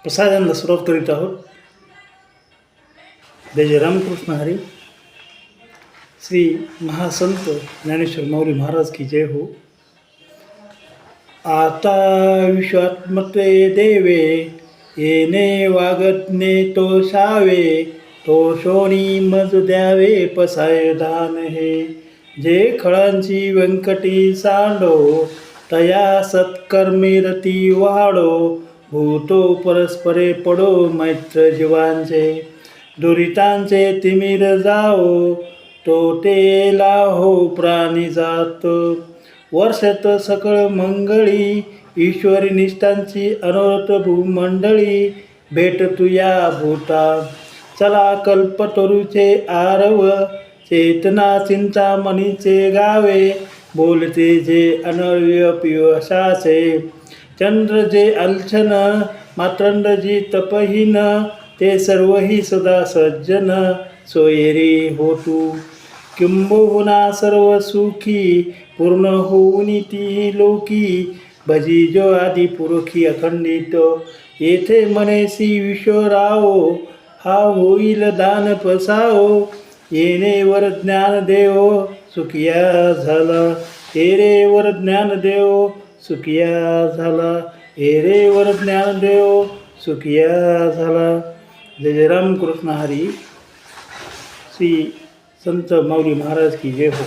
प्रसादांना सुरुवात करीत आहोत. जय रामकृष्ण हरी. श्री महासंत ज्ञानेश्वर माऊली महाराज की जय हो. आता विश्वात्मते देवे येणे वागतने तो शावे, तो शोणी मज द्यावे पसाय दान हे. जे खळांची व्यंकटी सांडो, तया सत्कर्मी रती वाढो. भूतो परस्परे पडो मैत्र जीवांचे, दुरितांचे तिमिर जाओ. तो तेला हो प्राणी जात, वर्षत सकळ मंगळी. ईश्वरी निष्ठांची अनोरत भूमंडळी, भेट तुया भूता. चला कल्पतरूचे आरव, चेतना चिंतामणीचे गावे. बोलते जे अनव्य पियसाचे, चंद्र जे अलछन मात्रंड जी तपहीन. ते सर्वही सदा सज्जन, सोयरी होतू किंबहुना सर्व सुखी. पूर्ण होऊन ती लोकी, भजी जो आदि पुरखी अखंडित. येथे मनेसी विश्वराओ, हा होईल दान पसाओ. येणे वर ज्ञान देव सुखिया झाला, येरे वर ज्ञान देव सुखिया झाला. येरे वर ज्ञान देव सुखिया झाला. जय रामकृष्ण हरी. श्री संत माऊली महाराज की जय हो.